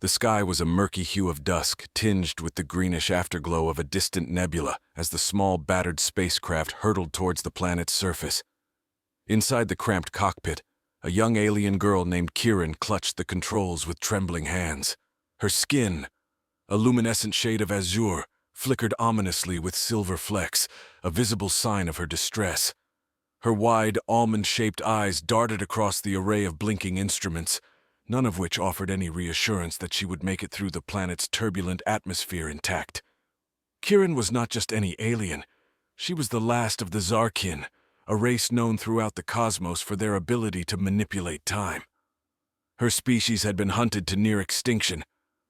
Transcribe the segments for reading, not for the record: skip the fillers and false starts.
The sky was a murky hue of dusk, tinged with the greenish afterglow of a distant nebula as the small, battered spacecraft hurtled towards the planet's surface. Inside the cramped cockpit, a young alien girl named Kieran clutched the controls with trembling hands. Her skin, a luminescent shade of azure, flickered ominously with silver flecks, a visible sign of her distress. Her wide, almond-shaped eyes darted across the array of blinking instruments, none of which offered any reassurance that she would make it through the planet's turbulent atmosphere intact. Kieran was not just any alien. She was the last of the Zarkin, a race known throughout the cosmos for their ability to manipulate time. Her species had been hunted to near extinction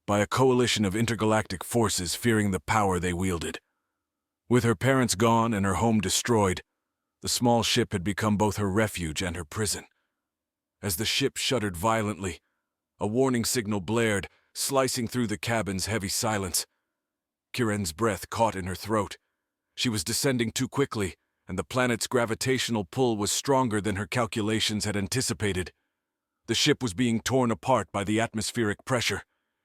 by a coalition of intergalactic forces fearing the power they wielded. With her parents gone and her home destroyed, the small ship had become both her refuge and her prison. As the ship shuddered violently, a warning signal blared, slicing through the cabin's heavy silence. Kieran's breath caught in her throat. She was descending too quickly, and the planet's gravitational pull was stronger than her calculations had anticipated. The ship was being torn apart by the atmospheric pressure,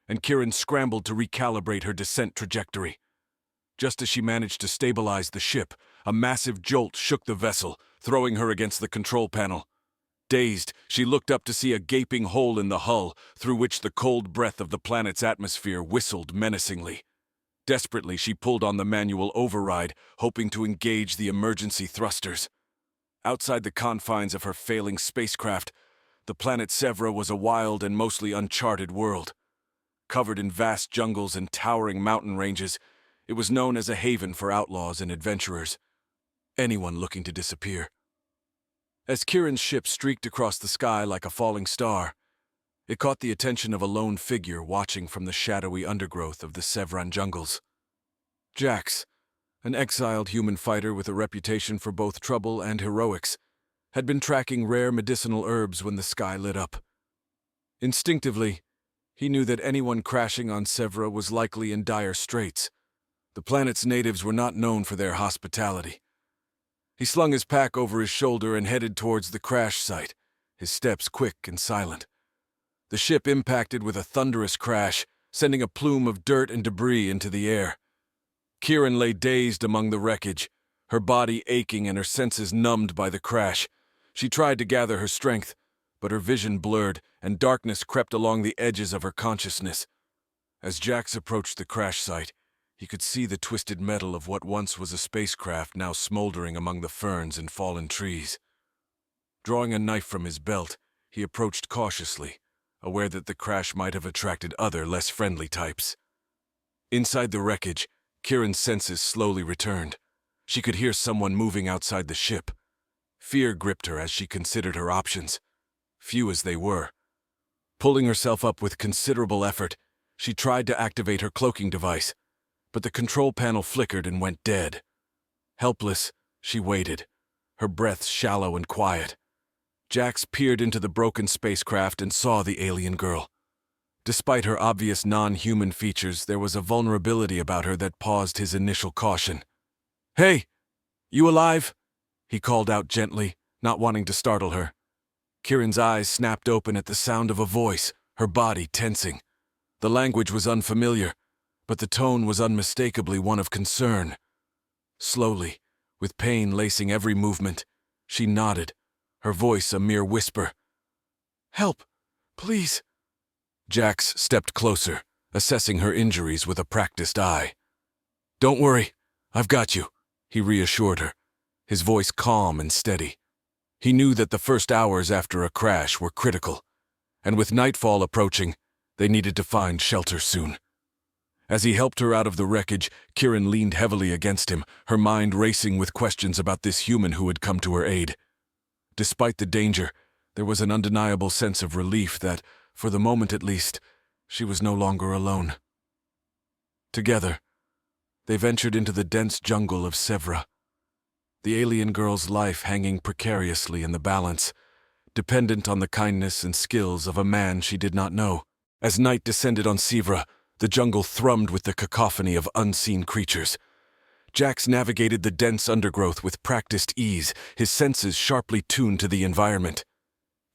and Kieran scrambled to recalibrate her descent trajectory. Just as she managed to stabilize the ship, a massive jolt shook the vessel, throwing her against the control panel. Dazed, she looked up to see a gaping hole in the hull, through which the cold breath of the planet's atmosphere whistled menacingly. Desperately, she pulled on the manual override, hoping to engage the emergency thrusters. Outside the confines of her failing spacecraft, the planet Sevra was a wild and mostly uncharted world. Covered in vast jungles and towering mountain ranges, it was known as a haven for outlaws and adventurers, anyone looking to disappear. As Kieran's ship streaked across the sky like a falling star, it caught the attention of a lone figure watching from the shadowy undergrowth of the Sevran jungles. Jax, an exiled human fighter with a reputation for both trouble and heroics, had been tracking rare medicinal herbs when the sky lit up. Instinctively, he knew that anyone crashing on Sevra was likely in dire straits. The planet's natives were not known for their hospitality. He slung his pack over his shoulder and headed towards the crash site, his steps quick and silent. The ship impacted with a thunderous crash, sending a plume of dirt and debris into the air. Kieran lay dazed among the wreckage, her body aching and her senses numbed by the crash. She tried to gather her strength, but her vision blurred, and darkness crept along the edges of her consciousness. As Jax approached the crash site, he could see the twisted metal of what once was a spacecraft now smoldering among the ferns and fallen trees. Drawing a knife from his belt, he approached cautiously, aware that the crash might have attracted other, less friendly types. Inside the wreckage, Kieran's senses slowly returned. She could hear someone moving outside the ship. Fear gripped her as she considered her options, few as they were. Pulling herself up with considerable effort, she tried to activate her cloaking device, but the control panel flickered and went dead. Helpless, she waited, her breath shallow and quiet. Jax peered into the broken spacecraft and saw the alien girl. Despite her obvious non-human features, there was a vulnerability about her that paused his initial caution. "Hey, you alive?" he called out gently, not wanting to startle her. Kieran's eyes snapped open at the sound of a voice, her body tensing. The language was unfamiliar, but the tone was unmistakably one of concern. Slowly, with pain lacing every movement, she nodded, her voice a mere whisper. "Help, please." Jax stepped closer, assessing her injuries with a practiced eye. "Don't worry, I've got you," he reassured her, his voice calm and steady. He knew that the first hours after a crash were critical, and with nightfall approaching, they needed to find shelter soon. As he helped her out of the wreckage, Kieran leaned heavily against him, her mind racing with questions about this human who had come to her aid. Despite the danger, there was an undeniable sense of relief that, for the moment at least, she was no longer alone. Together, they ventured into the dense jungle of Sevra, the alien girl's life hanging precariously in the balance, dependent on the kindness and skills of a man she did not know. As night descended on Sevra, the jungle thrummed with the cacophony of unseen creatures. Jax navigated the dense undergrowth with practiced ease, his senses sharply tuned to the environment.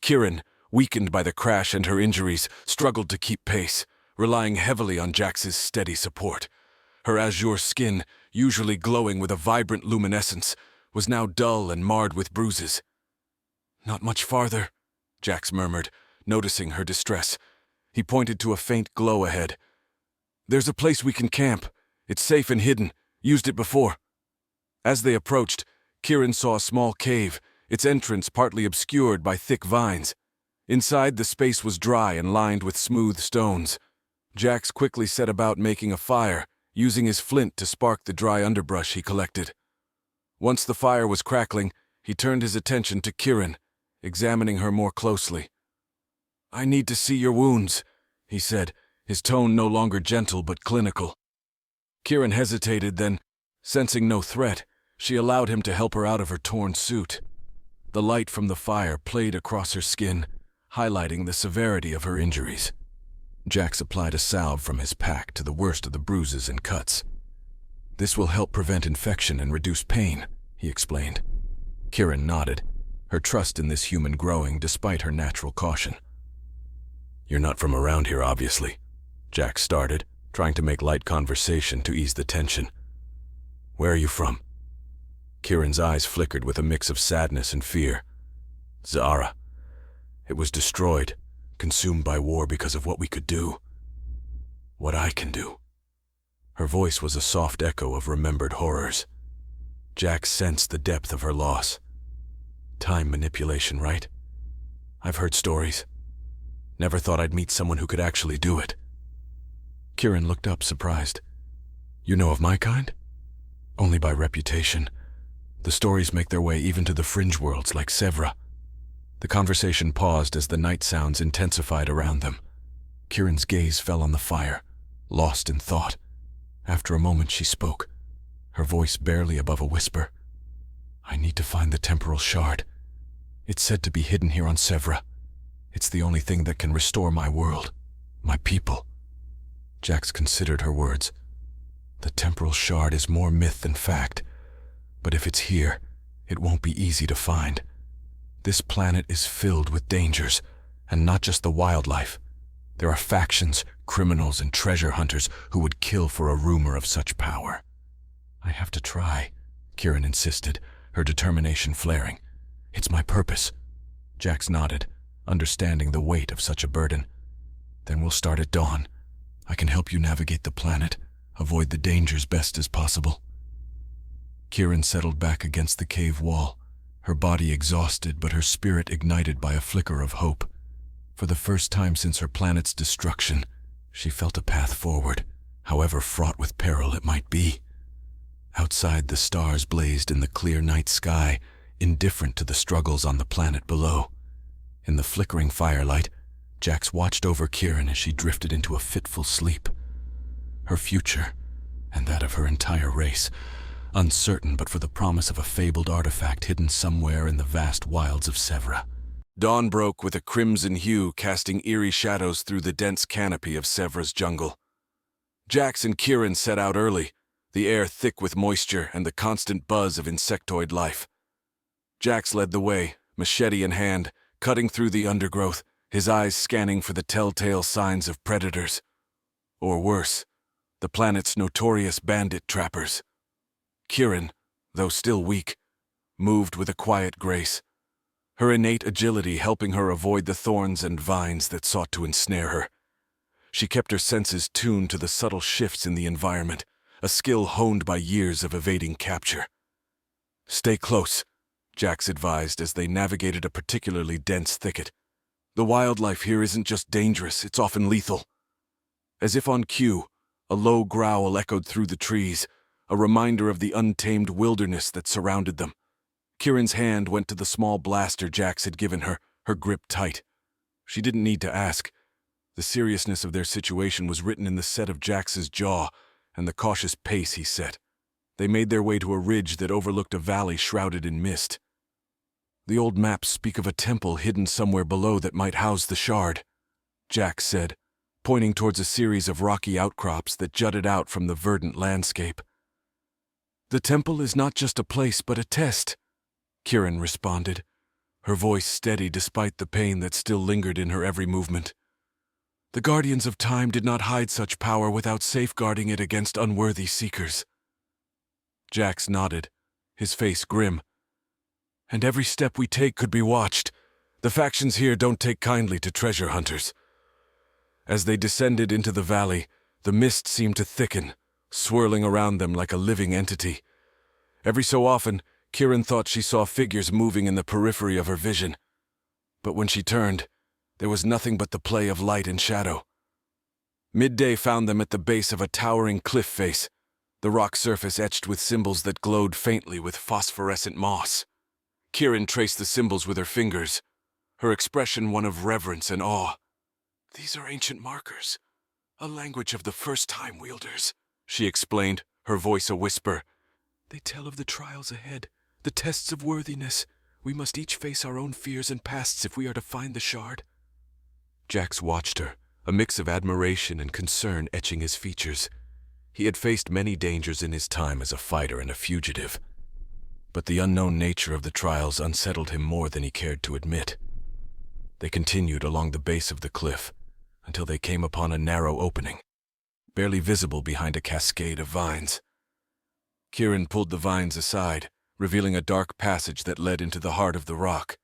Kieran, weakened by the crash and her injuries, struggled to keep pace, relying heavily on Jax's steady support. Her azure skin, usually glowing with a vibrant luminescence, was now dull and marred with bruises. "Not much farther," Jax murmured, noticing her distress. He pointed to a faint glow ahead. "There's a place we can camp. It's safe and hidden. Used it before." As they approached, Kieran saw a small cave, its entrance partly obscured by thick vines. Inside, the space was dry and lined with smooth stones. Jax quickly set about making a fire, using his flint to spark the dry underbrush he collected. Once the fire was crackling, he turned his attention to Kieran, examining her more closely. "I need to see your wounds," he said, his tone no longer gentle but clinical. Kieran hesitated, then, sensing no threat, she allowed him to help her out of her torn suit. The light from the fire played across her skin, highlighting the severity of her injuries. Jax applied a salve from his pack to the worst of the bruises and cuts. "This will help prevent infection and reduce pain," he explained. Kieran nodded, her trust in this human growing despite her natural caution. "You're not from around here, obviously," Jax started, trying to make light conversation to ease the tension. "Where are you from?" Kieran's eyes flickered with a mix of sadness and fear. "Zara. It was destroyed, consumed by war because of what we could do. What I can do." Her voice was a soft echo of remembered horrors. Jax sensed the depth of her loss. Time manipulation, right? I've heard stories. Never thought I'd meet someone who could actually do it. Kieran looked up, surprised. "You know of my kind?" "Only by reputation. The stories make their way even to the fringe worlds like Sevra." The conversation paused as the night sounds intensified around them. Kieran's gaze fell on the fire, lost in thought. After a moment she spoke, her voice barely above a whisper. "I need to find the temporal shard. It's said to be hidden here on Sevra. It's the only thing that can restore my world, my people." Jax considered her words. The temporal shard is more myth than fact, but if it's here, it won't be easy to find. This planet is filled with dangers, and not just the wildlife. There are factions, criminals, and treasure hunters who would kill for a rumor of such power. "I have to try," Kieran insisted, her determination flaring. "It's my purpose." Jax nodded, understanding the weight of such a burden. "Then we'll start at dawn. I can help you navigate the planet, avoid the dangers best as possible." Kieran settled back against the cave wall, her body exhausted but her spirit ignited by a flicker of hope. For the first time since her planet's destruction, she felt a path forward, however fraught with peril it might be. Outside, the stars blazed in the clear night sky, indifferent to the struggles on the planet below. In the flickering firelight, Jax watched over Kieran as she drifted into a fitful sleep. Her future, and that of her entire race, uncertain but for the promise of a fabled artifact hidden somewhere in the vast wilds of Sevra. Dawn broke with a crimson hue casting eerie shadows through the dense canopy of Sevra's jungle. Jax and Kieran set out early, the air thick with moisture and the constant buzz of insectoid life. Jax led the way, machete in hand, cutting through the undergrowth, his eyes scanning for the telltale signs of predators. Or worse, the planet's notorious bandit trappers. Kieran, though still weak, moved with a quiet grace, her innate agility helping her avoid the thorns and vines that sought to ensnare her. She kept her senses tuned to the subtle shifts in the environment, a skill honed by years of evading capture. "Stay close," Jax advised as they navigated a particularly dense thicket. "The wildlife here isn't just dangerous, it's often lethal." As if on cue, a low growl echoed through the trees, a reminder of the untamed wilderness that surrounded them. Kieran's hand went to the small blaster Jax had given her, her grip tight. She didn't need to ask. The seriousness of their situation was written in the set of Jax's jaw and the cautious pace he set. They made their way to a ridge that overlooked a valley shrouded in mist. "The old maps speak of a temple hidden somewhere below that might house the shard," Jax said, pointing towards a series of rocky outcrops that jutted out from the verdant landscape. "The temple is not just a place but a test," Kieran responded, her voice steady despite the pain that still lingered in her every movement. The Guardians of Time did not hide such power without safeguarding it against unworthy seekers. Jax nodded, his face grim. And every step we take could be watched. The factions here don't take kindly to treasure hunters. As they descended into the valley, the mist seemed to thicken, swirling around them like a living entity. Every so often, Kieran thought she saw figures moving in the periphery of her vision. But when she turned, there was nothing but the play of light and shadow. Midday found them at the base of a towering cliff face, the rock surface etched with symbols that glowed faintly with phosphorescent moss. Kieran traced the symbols with her fingers, her expression one of reverence and awe. "These are ancient markers, a language of the first Time Wielders," she explained, her voice a whisper. "They tell of the trials ahead, the tests of worthiness. We must each face our own fears and pasts if we are to find the shard." Jax watched her, a mix of admiration and concern etching his features. He had faced many dangers in his time as a fighter and a fugitive, but the unknown nature of the trials unsettled him more than he cared to admit. They continued along the base of the cliff until they came upon a narrow opening, barely visible behind a cascade of vines. Kieran pulled the vines aside, revealing a dark passage that led into the heart of the rock.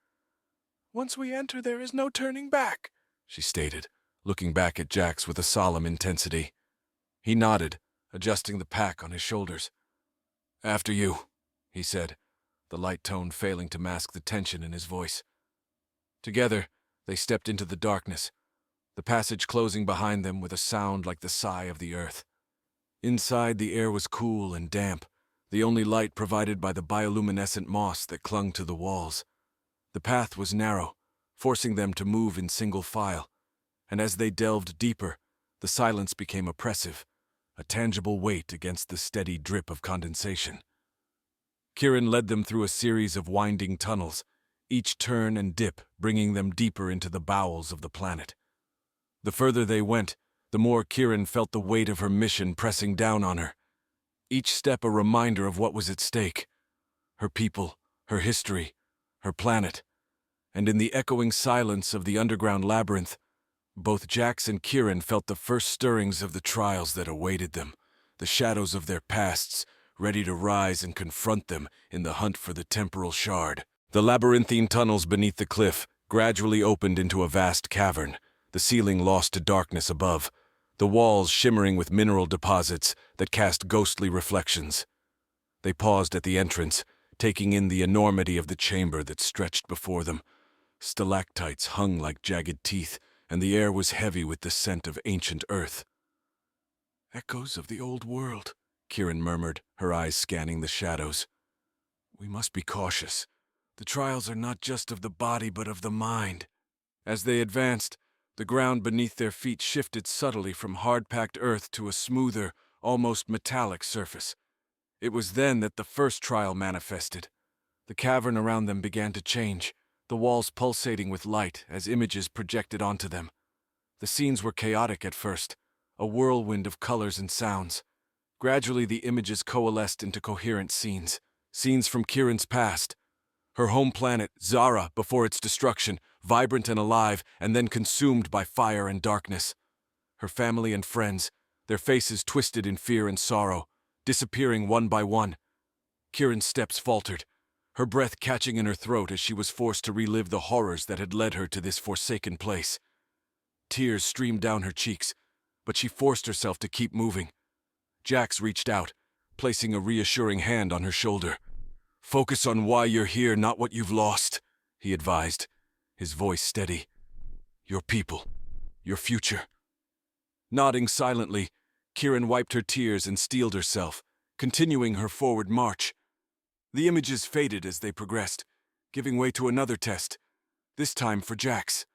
"Once we enter, there is no turning back," she stated, looking back at Jax with a solemn intensity. He nodded, adjusting the pack on his shoulders. "After you," he said, the light tone failing to mask the tension in his voice. Together, they stepped into the darkness, the passage closing behind them with a sound like the sigh of the earth. Inside, the air was cool and damp, the only light provided by the bioluminescent moss that clung to the walls. The path was narrow, forcing them to move in single file, and as they delved deeper, the silence became oppressive, a tangible weight against the steady drip of condensation. Kieran led them through a series of winding tunnels, each turn and dip bringing them deeper into the bowels of the planet. The further they went, the more Kieran felt the weight of her mission pressing down on her. Each step a reminder of what was at stake: her people, her history, her planet. And in the echoing silence of the underground labyrinth, both Jax and Kieran felt the first stirrings of the trials that awaited them, the shadows of their pasts, ready to rise and confront them in the hunt for the temporal shard. The labyrinthine tunnels beneath the cliff gradually opened into a vast cavern, the ceiling lost to darkness above, the walls shimmering with mineral deposits that cast ghostly reflections. They paused at the entrance, taking in the enormity of the chamber that stretched before them. Stalactites hung like jagged teeth, and the air was heavy with the scent of ancient earth. "Echoes of the old world," Kieran murmured, her eyes scanning the shadows. "We must be cautious. The trials are not just of the body but of the mind." As they advanced, the ground beneath their feet shifted subtly from hard-packed earth to a smoother, almost metallic surface. It was then that the first trial manifested. The cavern around them began to change, the walls pulsating with light as images projected onto them. The scenes were chaotic at first, a whirlwind of colors and sounds. Gradually the images coalesced into coherent scenes from Kieran's past. Her home planet, Zara, before its destruction, vibrant and alive, and then consumed by fire and darkness. Her family and friends, their faces twisted in fear and sorrow, disappearing one by one. Kieran's steps faltered, her breath catching in her throat as she was forced to relive the horrors that had led her to this forsaken place. Tears streamed down her cheeks, but she forced herself to keep moving. Jax reached out, placing a reassuring hand on her shoulder. "Focus on why you're here, not what you've lost," he advised, his voice steady. "Your people, your future." Nodding silently, Kieran wiped her tears and steeled herself, continuing her forward march. The images faded as they progressed, giving way to another test, this time for Jax.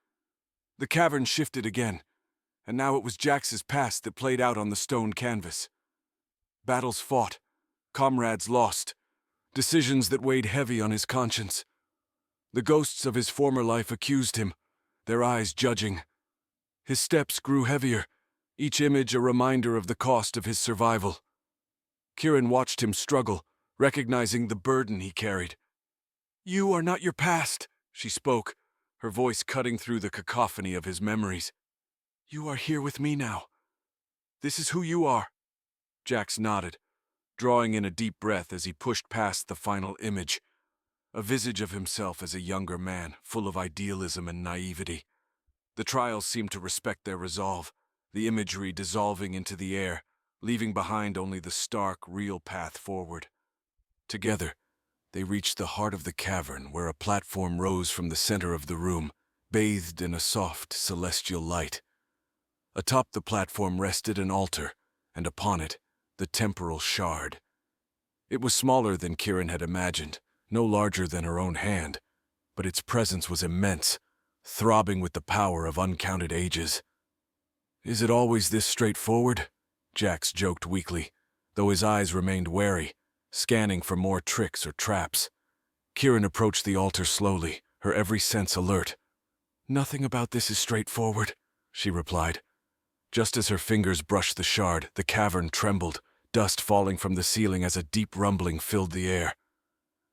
The cavern shifted again, and now it was Jax's past that played out on the stone canvas. Battles fought, comrades lost, decisions that weighed heavy on his conscience. The ghosts of his former life accused him, their eyes judging. His steps grew heavier, each image a reminder of the cost of his survival. Kieran watched him struggle, recognizing the burden he carried. "You are not your past," she spoke, her voice cutting through the cacophony of his memories. You are here with me now. This is who you are. Jax nodded, drawing in a deep breath as he pushed past the final image, a visage of himself as a younger man, full of idealism and naivety. The trials seemed to respect their resolve, the imagery dissolving into the air, leaving behind only the stark, real path forward. Together, they reached the heart of the cavern where a platform rose from the center of the room, bathed in a soft, celestial light. Atop the platform rested an altar, and upon it, the temporal shard. It was smaller than Kieran had imagined, no larger than her own hand, but its presence was immense, throbbing with the power of uncounted ages. Is it always this straightforward? Jax joked weakly, though his eyes remained wary, scanning for more tricks or traps. Kieran approached the altar slowly, her every sense alert. Nothing about this is straightforward, she replied. Just as her fingers brushed the shard, the cavern trembled, dust falling from the ceiling as a deep rumbling filled the air.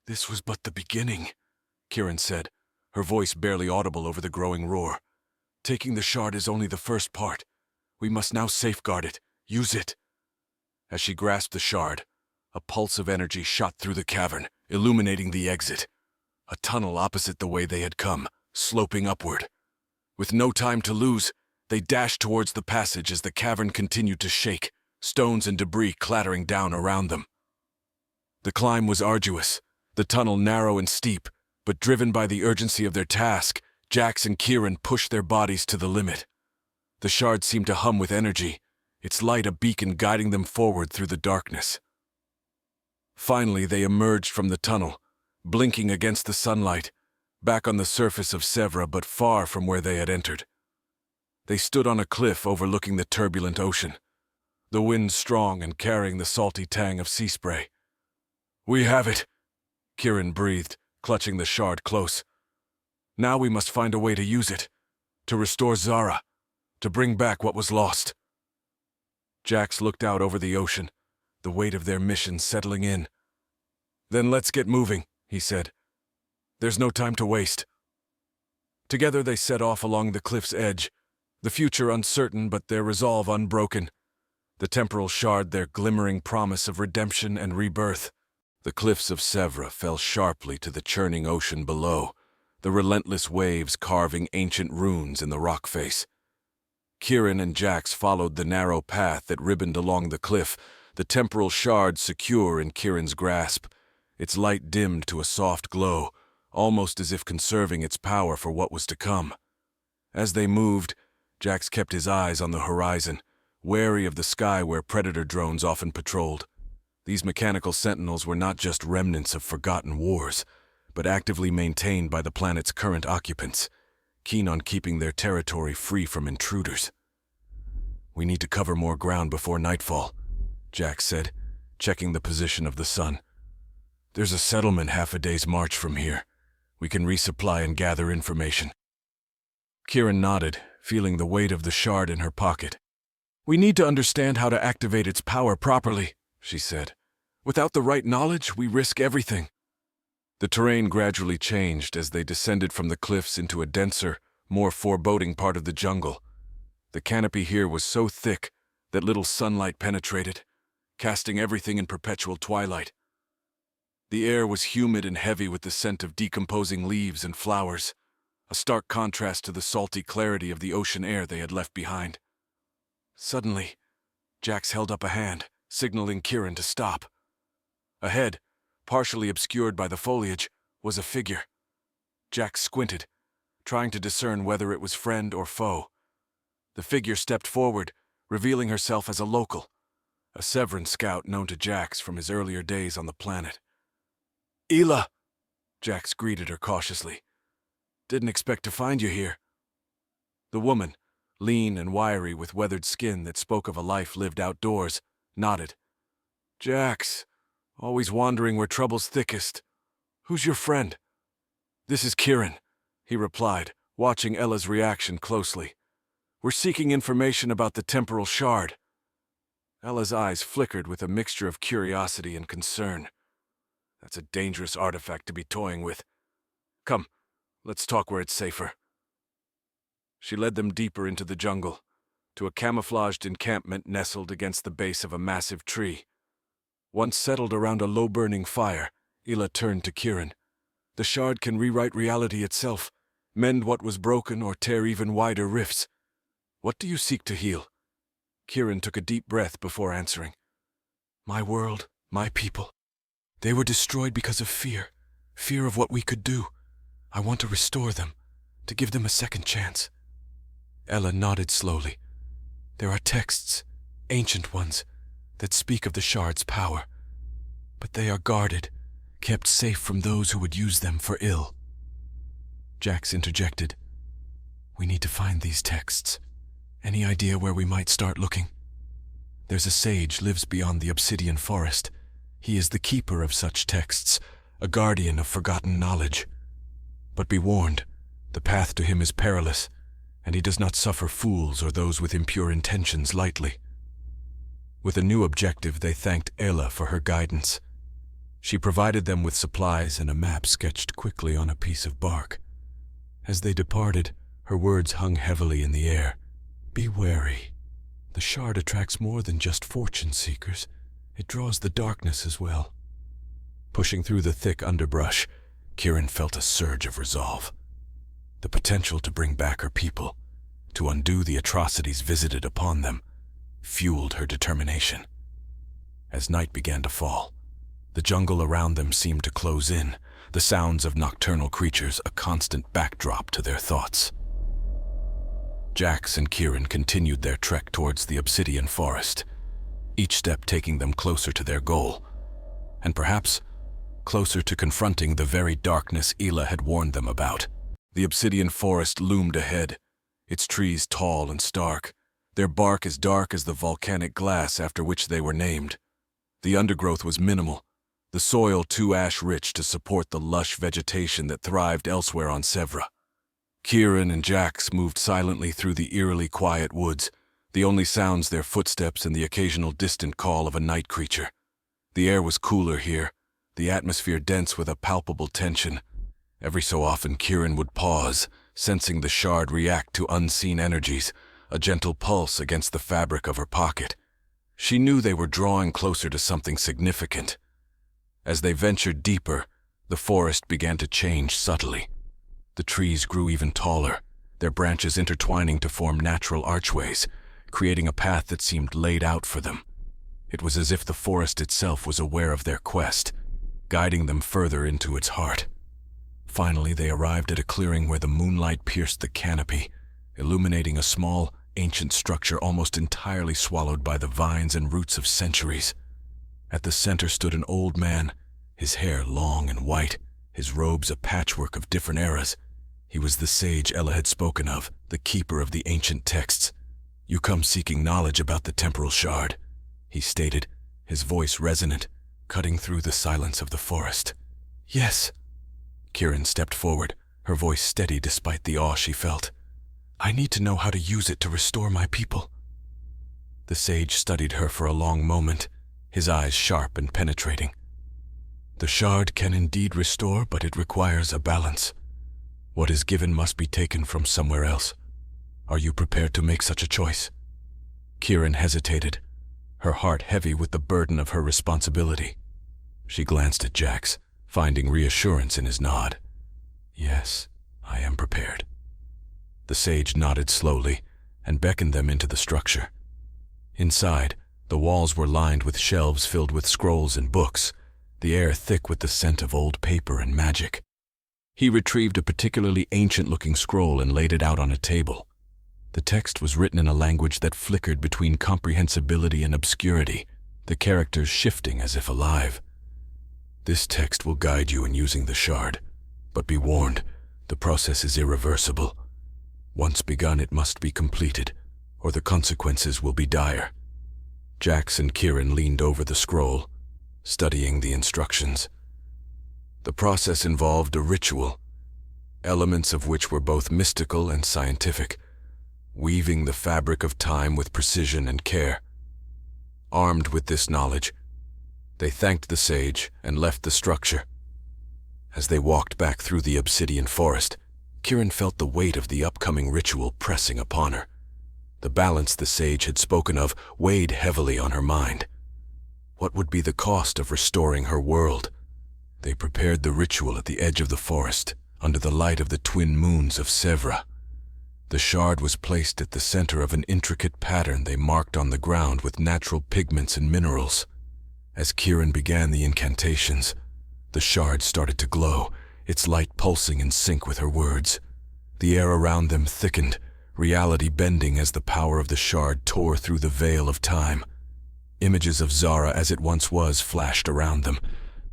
This was but the beginning, Kieran said, her voice barely audible over the growing roar. Taking the shard is only the first part. We must now safeguard it, use it. As she grasped the shard, a pulse of energy shot through the cavern, illuminating the exit. A tunnel opposite the way they had come, sloping upward. With no time to lose, they dashed towards the passage as the cavern continued to shake, stones and debris clattering down around them. The climb was arduous, the tunnel narrow and steep, but driven by the urgency of their task, Jax and Kieran pushed their bodies to the limit. The shard seemed to hum with energy, its light a beacon guiding them forward through the darkness. Finally, they emerged from the tunnel, blinking against the sunlight, back on the surface of Sevra but far from where they had entered. They stood on a cliff overlooking the turbulent ocean, the wind strong and carrying the salty tang of sea spray. We have it, Kieran breathed, clutching the shard close. Now we must find a way to use it, to restore Zara, to bring back what was lost. Jax looked out over the ocean, the weight of their mission settling in. Then let's get moving, he said. There's no time to waste. Together they set off along the cliff's edge, the future uncertain but their resolve unbroken, the temporal shard their glimmering promise of redemption and rebirth. The cliffs of Sevra fell sharply to the churning ocean below, the relentless waves carving ancient runes in the rock face. Kieran and Jax followed the narrow path that ribboned along the cliff, the temporal shard secure in Kieran's grasp, its light dimmed to a soft glow, almost as if conserving its power for what was to come. As they moved, Jax kept his eyes on the horizon, wary of the sky where predator drones often patrolled. These mechanical sentinels were not just remnants of forgotten wars, but actively maintained by the planet's current occupants, keen on keeping their territory free from intruders. We need to cover more ground before nightfall, Jax said, checking the position of the sun. There's a settlement half a day's march from here. We can resupply and gather information. Kieran nodded, feeling the weight of the shard in her pocket. We need to understand how to activate its power properly, she said. Without the right knowledge, we risk everything. The terrain gradually changed as they descended from the cliffs into a denser, more foreboding part of the jungle. The canopy here was so thick that little sunlight penetrated, casting everything in perpetual twilight. The air was humid and heavy with the scent of decomposing leaves and flowers, a stark contrast to the salty clarity of the ocean air they had left behind. Suddenly, Jax held up a hand, signaling Kieran to stop. Ahead, partially obscured by the foliage, was a figure. Jax squinted, trying to discern whether it was friend or foe. The figure stepped forward, revealing herself as a local, a Severan scout known to Jax from his earlier days on the planet. Ela, Jax greeted her cautiously. Didn't expect to find you here. The woman, lean and wiry with weathered skin that spoke of a life lived outdoors, nodded. Jax, always wandering where trouble's thickest. Who's your friend? This is Kieran, he replied, watching Ella's reaction closely. We're seeking information about the temporal shard. Ella's eyes flickered with a mixture of curiosity and concern. That's a dangerous artifact to be toying with. Come, let's talk where it's safer. She led them deeper into the jungle, to a camouflaged encampment nestled against the base of a massive tree. Once settled around a low-burning fire, Ila turned to Kieran. The shard can rewrite reality itself, mend what was broken or tear even wider rifts. What do you seek to heal? Kieran took a deep breath before answering. My world, my people. They were destroyed because of fear of what we could do. I want to restore them, to give them a second chance. Ella nodded slowly. There are texts, ancient ones, that speak of the shard's power. But they are guarded, kept safe from those who would use them for ill. Jax interjected. We need to find these texts. Any idea where we might start looking? There's a sage lives beyond the obsidian forest. He is the keeper of such texts, a guardian of forgotten knowledge. But be warned, the path to him is perilous, and he does not suffer fools or those with impure intentions lightly. With a new objective, they thanked Ela for her guidance. She provided them with supplies and a map sketched quickly on a piece of bark. As they departed, her words hung heavily in the air. Be wary. The shard attracts more than just fortune seekers. It draws the darkness as well. Pushing through the thick underbrush, Kieran felt a surge of resolve. The potential to bring back her people, to undo the atrocities visited upon them, fueled her determination. As night began to fall, the jungle around them seemed to close in, the sounds of nocturnal creatures a constant backdrop to their thoughts. Jax and Kieran continued their trek towards the obsidian forest, each step taking them closer to their goal, and perhaps closer to confronting the very darkness Ela had warned them about. The obsidian forest loomed ahead, its trees tall and stark, their bark as dark as the volcanic glass after which they were named. The undergrowth was minimal, the soil too ash-rich to support the lush vegetation that thrived elsewhere on Sevra. Kieran and Jax moved silently through the eerily quiet woods, the only sounds their footsteps and the occasional distant call of a night creature. The air was cooler here, the atmosphere dense with a palpable tension. Every so often Kieran would pause, sensing the shard react to unseen energies, a gentle pulse against the fabric of her pocket. She knew they were drawing closer to something significant. As they ventured deeper, the forest began to change subtly. The trees grew even taller, their branches intertwining to form natural archways, creating a path that seemed laid out for them. It was as if the forest itself was aware of their quest, guiding them further into its heart. Finally, they arrived at a clearing where the moonlight pierced the canopy, illuminating a small, ancient structure almost entirely swallowed by the vines and roots of centuries. At the center stood an old man, his hair long and white, his robes a patchwork of different eras. He was the sage Ella had spoken of, the keeper of the ancient texts. You come seeking knowledge about the temporal shard, he stated, his voice resonant, cutting through the silence of the forest. Yes. Kieran stepped forward, her voice steady despite the awe she felt. I need to know how to use it to restore my people. The sage studied her for a long moment, his eyes sharp and penetrating. The shard can indeed restore, but it requires a balance. What is given must be taken from somewhere else. Are you prepared to make such a choice? Kieran hesitated, her heart heavy with the burden of her responsibility. She glanced at Jax, finding reassurance in his nod. Yes, I am prepared. The sage nodded slowly and beckoned them into the structure. Inside, the walls were lined with shelves filled with scrolls and books, the air thick with the scent of old paper and magic. He retrieved a particularly ancient-looking scroll and laid it out on a table. The text was written in a language that flickered between comprehensibility and obscurity, the characters shifting as if alive. This text will guide you in using the shard, but be warned, the process is irreversible. Once begun, it must be completed, or the consequences will be dire. Jax and Kieran leaned over the scroll, studying the instructions. The process involved a ritual, elements of which were both mystical and scientific, weaving the fabric of time with precision and care. Armed with this knowledge, they thanked the sage and left the structure. As they walked back through the obsidian forest, Kieran felt the weight of the upcoming ritual pressing upon her. The balance the sage had spoken of weighed heavily on her mind. What would be the cost of restoring her world? They prepared the ritual at the edge of the forest, under the light of the twin moons of Sèvres. The shard was placed at the center of an intricate pattern they marked on the ground with natural pigments and minerals. As Kieran began the incantations, the shard started to glow, its light pulsing in sync with her words. The air around them thickened, reality bending as the power of the shard tore through the veil of time. Images of Zara as it once was flashed around them,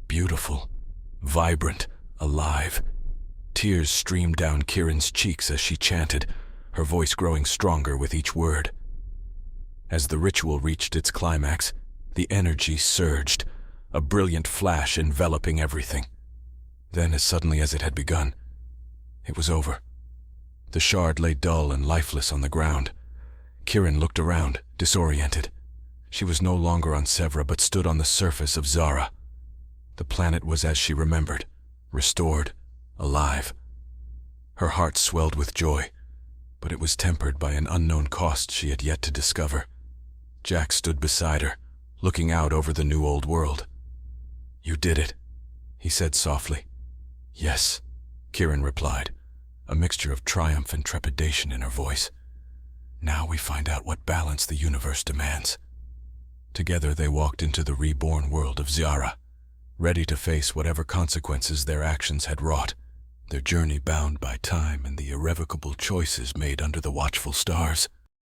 beautiful, vibrant, alive. Tears streamed down Kieran's cheeks as she chanted, her voice growing stronger with each word. As the ritual reached its climax, the energy surged, a brilliant flash enveloping everything. Then, as suddenly as it had begun, it was over. The shard lay dull and lifeless on the ground. Kieran looked around, disoriented. She was no longer on Sèvres but stood on the surface of Zara. The planet was as she remembered, restored, alive. Her heart swelled with joy, but it was tempered by an unknown cost she had yet to discover. Jack stood beside her, looking out over the new old world. "You did it," he said softly. "Yes," Kieran replied, a mixture of triumph and trepidation in her voice. "Now we find out what balance the universe demands." Together they walked into the reborn world of Zara, ready to face whatever consequences their actions had wrought, their journey bound by time and the irrevocable choices made under the watchful stars.